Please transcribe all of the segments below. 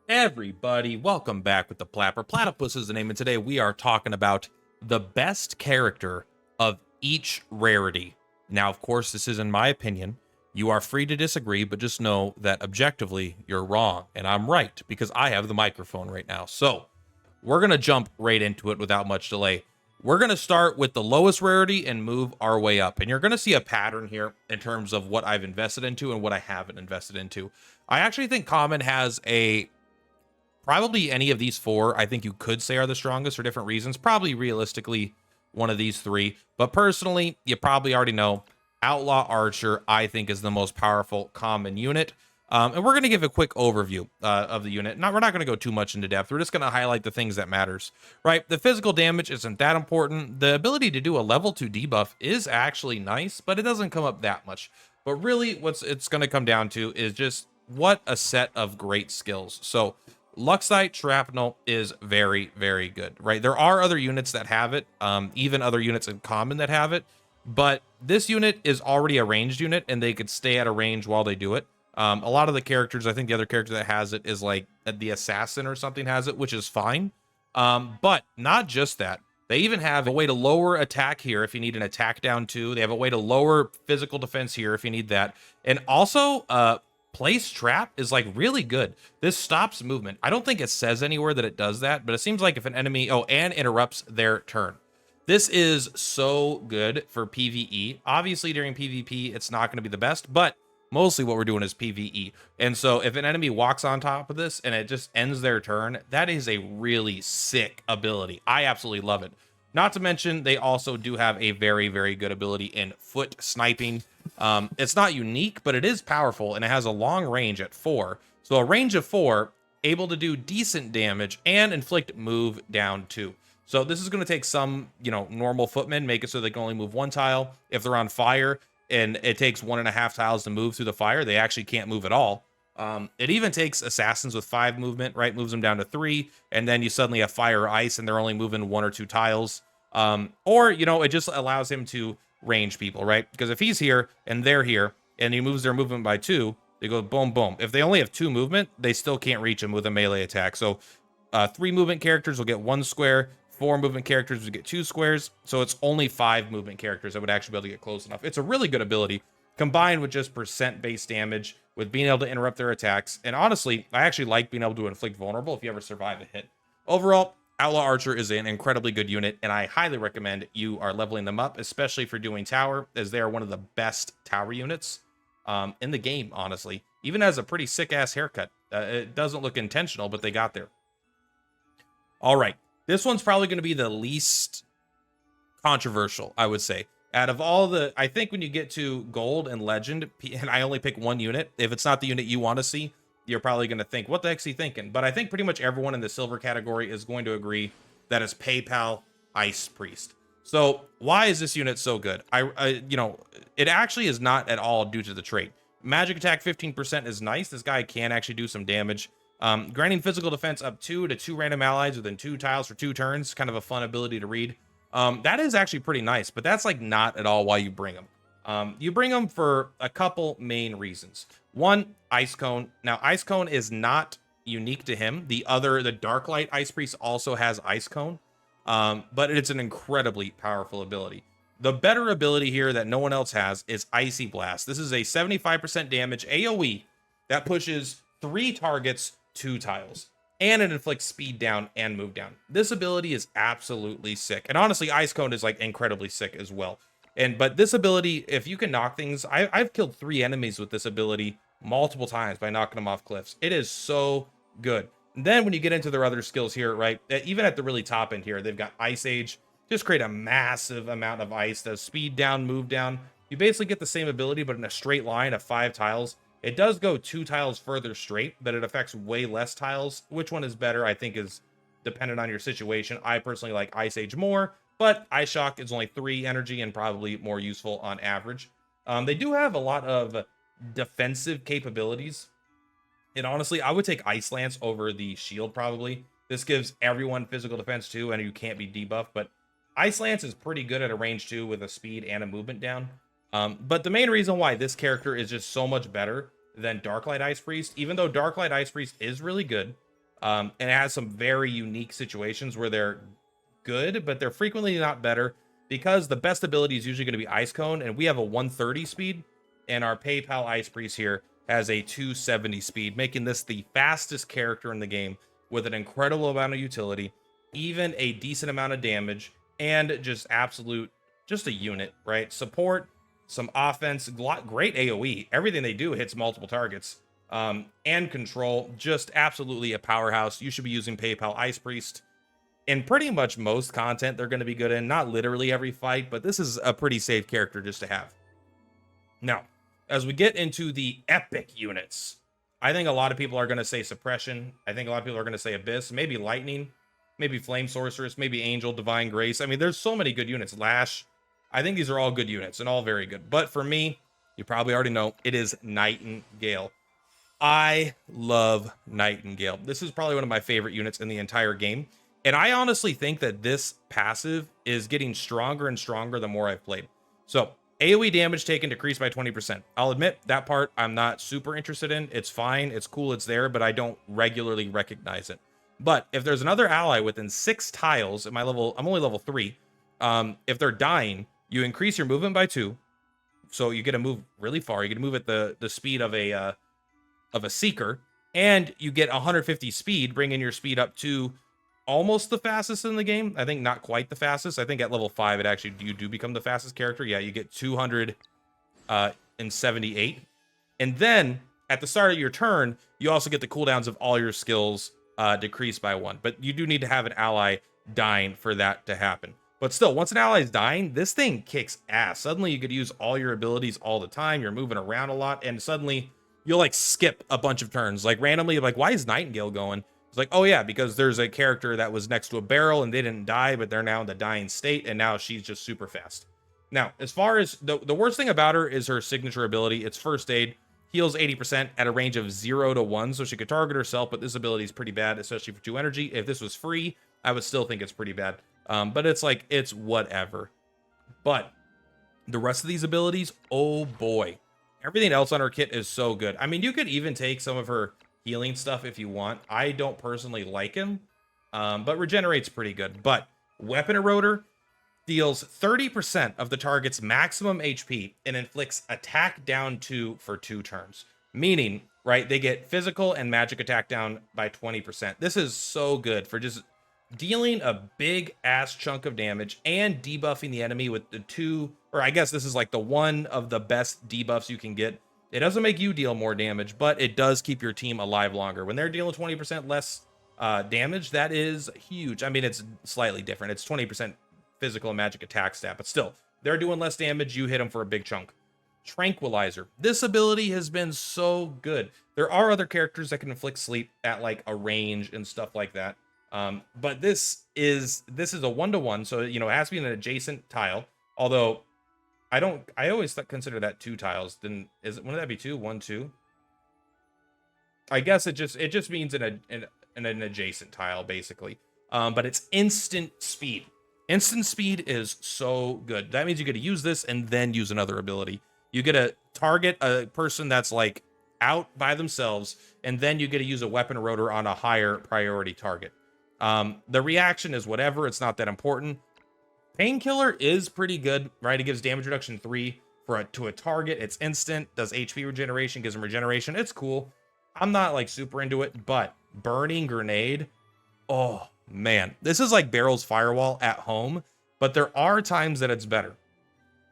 Everybody, welcome back with the Plapper. Platypus is the name, and today we are talking about the best character of each rarity. Now, of course, this is in my opinion. You are free to disagree, but just know that objectively, you're wrong, and I'm right, because I have the microphone right now. So, we're going to jump right into it without much delay. We're going to start with the lowest rarity and move our way up. And you're going to see a pattern here in terms of what I've invested into and what I haven't invested into. I actually think Common has probably any of these four, I think you could say are the strongest for different reasons. Probably realistically one of these three. But personally, you probably already know Outlaw Archer, I think, is the most powerful common unit. And we're going to give a quick overview of the unit. We're not going to go too much into depth. We're just going to highlight the things that matters, right? The physical damage isn't that important. The ability to do a level 2 debuff is actually nice, but it doesn't come up that much. But really, what it's going to come down to is just what a set of great skills. So Luxite Shrapnel is very, very good, right? There are other units that have it, even other units in common that have it, but this unit is already a ranged unit, and they could stay at a range while they do it. A lot of the characters, I think the other character that has it is like the Assassin or something has it, which is fine. But not just that. They even have a way to lower attack here if you need an attack down 2. They have a way to lower physical defense here if you need that. And also, Place Trap is like really good. This stops movement. I don't think it says anywhere that it does that, but it seems like if an enemy, and interrupts their turn. This is so good for PvE. Obviously during PvP, it's not going to be the best, but mostly what we're doing is PvE. And so if an enemy walks on top of this and it just ends their turn, that is a really sick ability. I absolutely love it. Not to mention, they also do have a very, very good ability in foot sniping. It's not unique, but it is powerful, and it has a long range at 4. So a range of 4, able to do decent damage and inflict move down 2. So this is going to take some, normal footmen, make it so they can only move 1 tile. If they're on fire and it takes 1.5 tiles to move through the fire, they actually can't move at all. It even takes assassins with 5 movement, right? Moves them down to 3, and then you suddenly have fire or ice, and they're only moving 1 or 2 tiles. Or, it just allows him to range people, right? Because if he's here and they're here, and he moves their movement by 2, they go boom, boom. If they only have 2 movement, they still can't reach him with a melee attack. So 3 movement characters will get 1 square, 4 movement characters will get 2 squares. So it's only 5 movement characters that would actually be able to get close enough. It's a really good ability, combined with just percent-based damage, with being able to interrupt their attacks. And honestly, I actually like being able to inflict vulnerable if you ever survive a hit. Overall, Outlaw Archer is an incredibly good unit, and I highly recommend you are leveling them up, especially for doing tower, as they are one of the best tower units in the game, honestly. Even has a pretty sick-ass haircut. It doesn't look intentional, but they got there. All right. This one's probably going to be the least controversial, I would say. Out of all I think when you get to gold and legend, and I only pick one unit, if it's not the unit you want to see, you're probably going to think, what the heck's he thinking? But I think pretty much everyone in the silver category is going to agree that it's PayPal Ice Priest. So why is this unit so good? It actually is not at all due to the trait. Magic attack 15% is nice. This guy can actually do some damage. Granting physical defense up 2 to 2 random allies within 2 tiles for 2 turns. Kind of a fun ability to read. That is actually pretty nice, but that's like not at all why you bring him. You bring him for a couple main reasons. One, Ice Cone. Now, Ice Cone is not unique to him. The Darklight Ice Priest also has Ice Cone, but it's an incredibly powerful ability. The better ability here that no one else has is Icy Blast. This is a 75% damage AoE that pushes 3 targets 2 tiles, and it inflicts speed down and move down. This ability is absolutely sick. And honestly, Ice Cone is like incredibly sick as well. But this ability, if you can knock things, I've killed 3 enemies with this ability multiple times by knocking them off cliffs. It is so good. And then when you get into their other skills here, right, even at the really top end here, they've got Ice Age. Just create a massive amount of ice, does speed down, move down. You basically get the same ability, but in a straight line of 5 tiles. It does go 2 tiles further straight, but it affects way less tiles. Which one is better, I think, is dependent on your situation. I personally like Ice Age more, but Ice Shock is only 3 energy and probably more useful on average. They do have a lot of defensive capabilities. And honestly, I would take Ice Lance over the shield probably. This gives everyone physical defense too, and you can't be debuffed, but Ice Lance is pretty good at a range 2 with a speed and a movement down. But the main reason why this character is just so much better than Darklight Ice Priest, even though Darklight Ice Priest is really good, And it has some very unique situations where they're good, but they're frequently not better because the best ability is usually going to be Ice Cone, and we have a 130 speed, and our PayPal Ice Priest here has a 270 speed, making this the fastest character in the game with an incredible amount of utility, even a decent amount of damage, and just a unit, right? Support, some offense, great AoE. Everything they do hits multiple targets. And control, just absolutely a powerhouse. You should be using PayPal Ice Priest in pretty much most content they're going to be good in. Not literally every fight, but this is a pretty safe character just to have. Now, as we get into the epic units, I think a lot of people are going to say Suppression. I think a lot of people are going to say Abyss, maybe Lightning, maybe Flame Sorceress, maybe Angel, Divine Grace. I mean, there's so many good units. Lash. I think these are all good units and all very good. But for me, you probably already know, it is Nightingale. I love Nightingale. This is probably one of my favorite units in the entire game. And I honestly think that this passive is getting stronger and stronger the more I've played. So AoE damage taken decreased by 20%. I'll admit that part I'm not super interested in. It's fine. It's cool. It's there, but I don't regularly recognize it. But if there's another ally within 6 tiles at my level, I'm only level 3. If they're dying, you increase your movement by 2. So you get to move really far. You get to move at the speed of a Seeker, and you get 150 speed, bringing your speed up to almost the fastest in the game. I think not quite the fastest. I think at level 5 it actually you do become the fastest character. Yeah, you get 278, and then at the start of your turn you also get the cooldowns of all your skills decreased by 1, but you do need to have an ally dying for that to happen. But still, once an ally is dying, this thing kicks ass. Suddenly you could use all your abilities all the time. You're moving around a lot, and suddenly you'll like skip a bunch of turns, like randomly, like, why is Nightingale going? It's like, oh yeah, because there's a character that was next to a barrel and they didn't die, but they're now in the dying state, and now she's just super fast. Now, as far as the worst thing about her is her signature ability. It's First Aid, heals 80% at a range of 0 to 1, so she could target herself, but this ability is pretty bad, especially for 2 energy. If this was free, I would still think it's pretty bad. But it's like, it's whatever. But the rest of these abilities, oh boy. Everything else on her kit is so good. I mean, you could even take some of her healing stuff if you want. I don't personally like him, but regenerates pretty good. But Weapon Eroder deals 30% of the target's maximum HP and inflicts attack down 2 for 2 turns. Meaning, right, they get physical and magic attack down by 20%. This is so good for just dealing a big ass chunk of damage and debuffing the enemy with the 2, or I guess this is like the one of the best debuffs you can get. It doesn't make you deal more damage, but it does keep your team alive longer. When they're dealing 20% less damage, that is huge. I mean, it's slightly different. It's 20% physical and magic attack stat, but still, they're doing less damage. You hit them for a big chunk. Tranquilizer. This ability has been so good. There are other characters that can inflict sleep at like a range and stuff like that. But this is a 1-to-1, so you know it has to be an adjacent tile. Although I always consider that 2 tiles. Then wouldn't that be 2? 1, 2. I guess it just means an adjacent tile basically. But it's instant speed. Instant speed is so good. That means you get to use this and then use another ability. You get to target a person that's like out by themselves, and then you get to use a Weapon Eroder on a higher priority target. The reaction is whatever. It's not that important. Painkiller is pretty good, right? It gives damage reduction 3 to a target. It's instant, does HP regeneration, gives them regeneration. It's cool. I'm not like super into it, but Burning Grenade, oh man, this is like Barrel's Firewall at home, but there are times that it's better.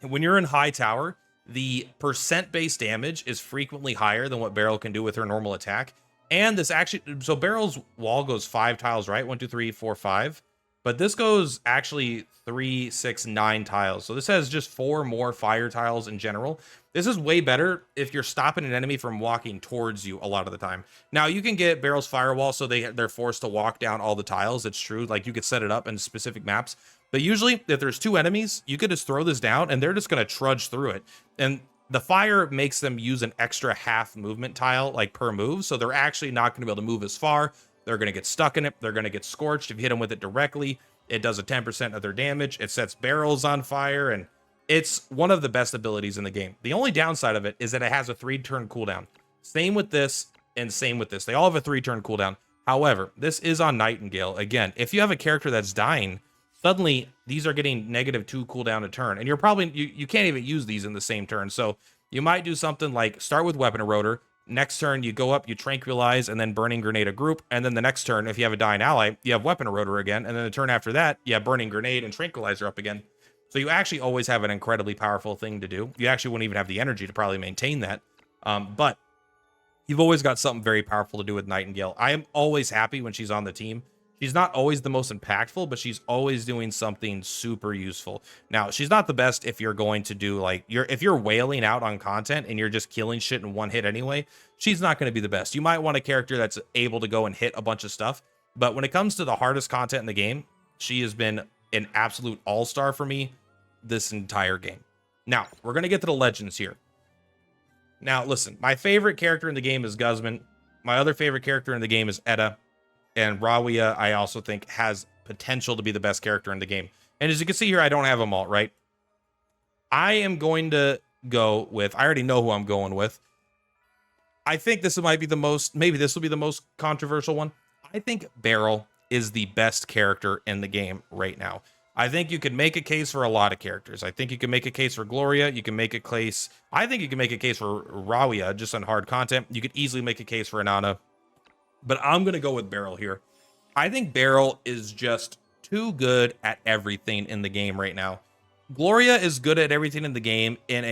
When you're in high tower, the percent base damage is frequently higher than what Barrel can do with her normal attack. And this actually, so Barrel's wall goes 5 tiles, right? 1, 2, 3, 4, 5. But this goes actually 3, 6, 9 tiles. So this has just 4 more fire tiles in general. This is way better if you're stopping an enemy from walking towards you a lot of the time. Now, you can get Barrel's Firewall so they're forced to walk down all the tiles. It's true. Like, you could set it up in specific maps. But usually, if there's 2 enemies, you could just throw this down, and they're just going to trudge through it. And the fire makes them use an extra half movement tile, like, per move. So they're actually not going to be able to move as far. They're going to get stuck in it. They're going to get scorched. If you hit them with it directly, it does a 10% of their damage. It sets barrels on fire, and it's one of the best abilities in the game. The only downside of it is that it has a 3-turn cooldown. Same with this and same with this. They all have a 3-turn cooldown. However, this is on Nightingale. Again, if you have a character that's dying, suddenly these are getting -2 cooldown a turn, and you're probably you can't even use these in the same turn. So you might do something like start with Weapon Eroder. Next turn, you go up, you Tranquilize, and then Burning Grenade a group. And then the next turn, if you have a dying ally, you have Weapon Eroder again. And then the turn after that, you have Burning Grenade and Tranquilizer up again. So you actually always have an incredibly powerful thing to do. You actually wouldn't even have the energy to probably maintain that. But you've always got something very powerful to do with Nightingale. I am always happy when she's on the team. She's not always the most impactful, but she's always doing something super useful. Now, she's not the best if you're going to do like if you're wailing out on content and you're just killing shit in one hit anyway, she's not going to be the best. You might want a character that's able to go and hit a bunch of stuff, but when it comes to the hardest content in the game, she has been an absolute all-star for me this entire game. Now, we're going to get to the legends here. Now, listen, my favorite character in the game is Guzman. My other favorite character in the game is Edda. And Rawia, I also think, has potential to be the best character in the game. And as you can see here, I don't have them all, right? I am going to go with, I already know who I'm going with. I think this might be the most, maybe this will be the most controversial one. I think Beryl is the best character in the game right now. I think you could make a case for a lot of characters. I think you can make a case for Gloria. You can make a case, I think you can make a case for Rawia just on hard content. You could easily make a case for Inanna. But I'm going to go with Beryl here. I think Beryl is just too good at everything in the game right now. Gloria is good at everything in the game in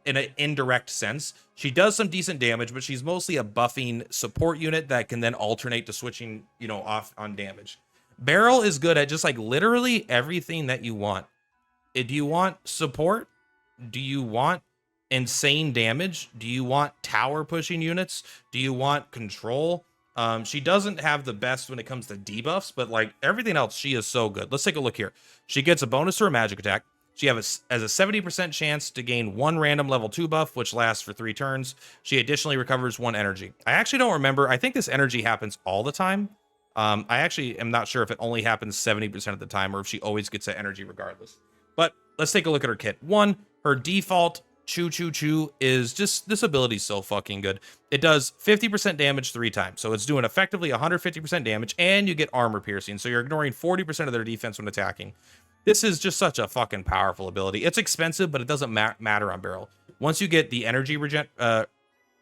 an indirect sense. She does some decent damage, but she's mostly a buffing support unit that can then alternate to switching, you know, off on damage. Beryl is good at just like literally everything that you want. Do you want support? Do you want insane damage? Do you want tower pushing units? Do you want control? She doesn't have the best when it comes to debuffs, but like everything else, she is so good. Let's take a look here. She gets a bonus to her magic attack. She has a 70% chance to gain 1 random level 2 buff, which lasts for 3 turns. She additionally recovers 1 energy. I actually don't remember. I think this energy happens all the time. I actually am not sure if it only happens 70% of the time or if she always gets that energy regardless. But let's take a look at her kit. One, her default Choo Choo Choo is just, this ability is so fucking good. It does 50% damage 3 times. So it's doing effectively 150% damage and you get armor piercing. So you're ignoring 40% of their defense when attacking. This is just such a fucking powerful ability. It's expensive, but it doesn't matter on Beryl. Once you get the energy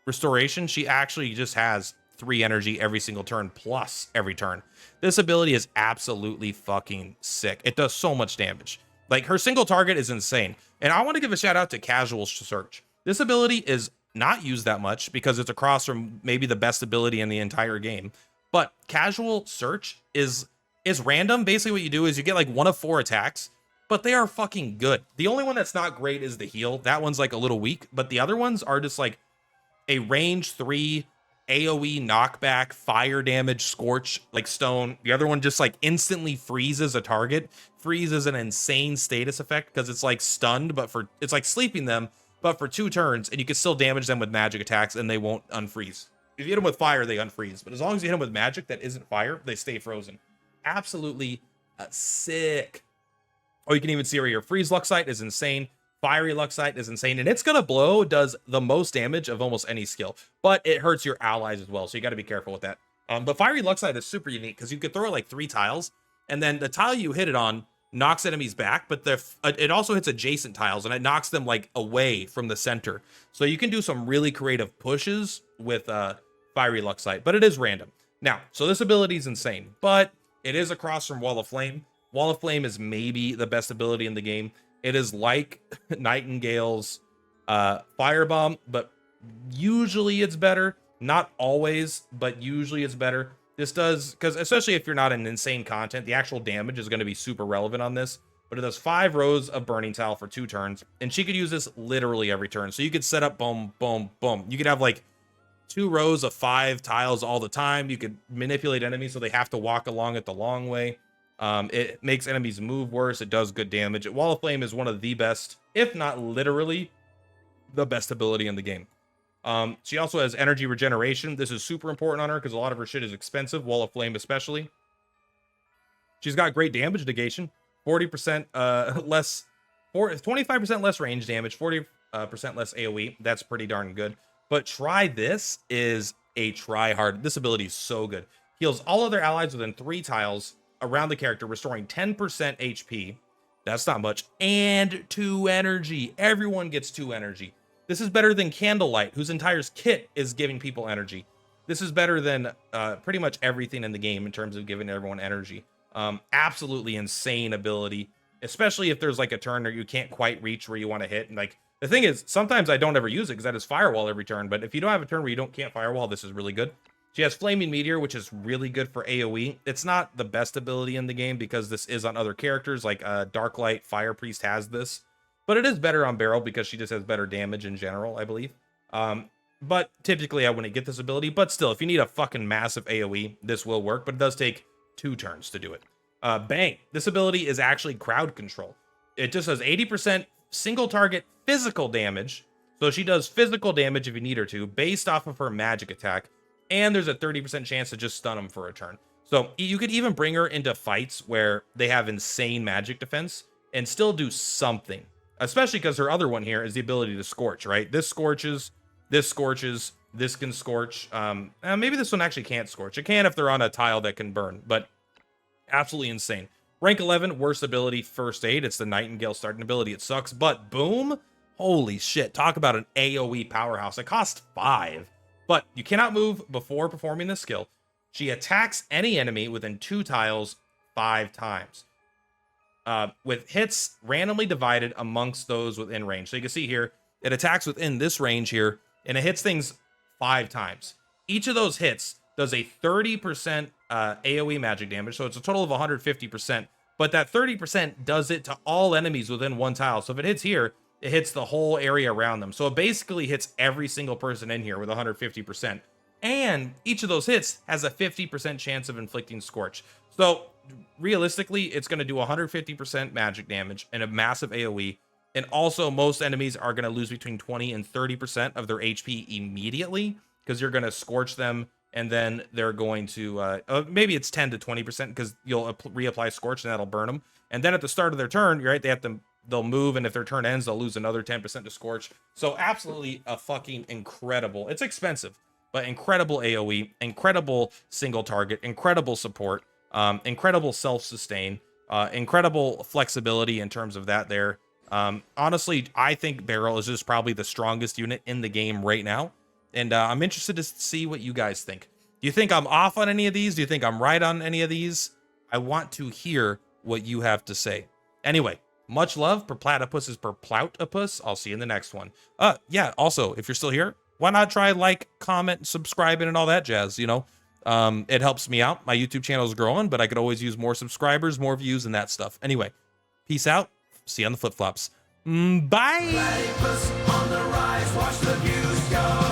restoration, she actually just has 3 energy every single turn plus every turn. This ability is absolutely fucking sick. It does so much damage. Like her single target is insane. And I want to give a shout out to Casual Search. This ability is not used that much because it's across from maybe the best ability in the entire game. But Casual Search is random. Basically what you do is you get like 1 of 4 attacks, but they are fucking good. The only one that's not great is the heal. That one's like a little weak, but the other ones are just like a range 3 AoE knockback, fire damage, scorch, like stone. The other one just like instantly freezes a target. Freeze is an insane status effect because it's like stunned, but it's like sleeping them, but for 2 turns, and you can still damage them with magic attacks and they won't unfreeze. If you hit them with fire, they unfreeze. But as long as you hit them with magic that isn't fire, they stay frozen. Absolutely sick. Oh, you can even see right here. Freeze Luxite is insane. Fiery Luxite is insane, and It's Gonna Blow does the most damage of almost any skill, but it hurts your allies as well, so you got to be careful with that. But Fiery Luxite is super unique because you could throw it like 3 tiles, and then the tile you hit it on knocks enemies back, but it also hits adjacent tiles, and it knocks them like away from the center. So you can do some really creative pushes with Fiery Luxite, but it is random. Now, so this ability is insane, but it is across from Wall of Flame. Wall of Flame is maybe the best ability in the game. It is like Nightingale's Firebomb, but usually it's better. Not always, but usually it's better. This does, because especially if you're not in insane content, the actual damage is going to be super relevant on this. But it does 5 rows of Burning Tile for 2 turns, and she could use this literally every turn. So you could set up boom, boom, boom. You could have like 2 rows of 5 tiles all the time. You could manipulate enemies so they have to walk along it the long way. It makes enemies move worse. It does good damage. Wall of Flame is one of the best, if not literally the best ability in the game. She also has energy regeneration. This is super important on her because a lot of her shit is expensive. Wall of Flame especially. She's got great damage negation. 40% less, 25% less range damage, 40% less AoE. That's pretty darn good. But Try This is a try hard. This ability is so good. Heals all other allies within 3 tiles around the character, restoring 10% HP. That's not much. And 2 energy. Everyone gets 2 energy. This is better than Candlelight, whose entire kit is giving people energy. This is better than pretty much everything in the game in terms of giving everyone energy. Absolutely insane ability, especially if there's like a turn where you can't quite reach where you want to hit. And like the thing is, sometimes I don't ever use it because that is firewall every turn. But if you don't have a turn where you can't firewall, this is really good. She has Flaming Meteor, which is really good for AoE. It's not the best ability in the game because this is on other characters, like Darklight Fire Priest has this. But it is better on Beryl because she just has better damage in general, I believe. But typically I wouldn't get this ability. But still, if you need a fucking massive AoE, this will work. But it does take 2 turns to do it. Bang. This ability is actually crowd control. It just does 80% single target physical damage. So she does physical damage if you need her to, based off of her magic attack. And there's a 30% chance to just stun them for a turn. So you could even bring her into fights where they have insane magic defense and still do something. Especially because her other one here is the ability to scorch, right? This scorches, this scorches, this can scorch. Maybe this one actually can't scorch. It can if they're on a tile that can burn, but absolutely insane. Rank 11, worst ability, First Aid. It's the Nightingale starting ability. It sucks, but boom. Holy shit. Talk about an AoE powerhouse. It costs 5. But you cannot move before performing this skill. She attacks any enemy within 2 tiles 5 times. With hits randomly divided amongst those within range. So you can see here, it attacks within this range here, and it hits things 5 times. Each of those hits does a 30% AoE magic damage, so it's a total of 150%. But that 30% does it to all enemies within 1 tile. So if it hits here, it hits the whole area around them. So it basically hits every single person in here with 150%. And each of those hits has a 50% chance of inflicting Scorch. So realistically, it's going to do 150% magic damage and a massive AoE. And also, most enemies are going to lose between 20 and 30% of their HP immediately because you're going to Scorch them. And then they're going to, maybe it's 10 to 20% because you'll reapply Scorch and that'll burn them. And then at the start of their turn, right, they'll move, and if their turn ends, they'll lose another 10% to Scorch. So absolutely a fucking incredible. It's expensive, but incredible AoE, incredible single target, incredible support, incredible self-sustain, incredible flexibility in terms of that there. Honestly, I think Beryl is just probably the strongest unit in the game right now. And I'm interested to see what you guys think. Do you think I'm off on any of these? Do you think I'm right on any of these? I want to hear what you have to say. Anyway, much love. Purplatypus is Purplatypus. I'll see you in the next one. Yeah, also, if you're still here, why not try like, comment, subscribing, and all that jazz, you know? It helps me out. My YouTube channel is growing, but I could always use more subscribers, more views, and that stuff. Anyway, peace out. See you on the flip-flops. Bye! Platypus on the rise, watch the views go.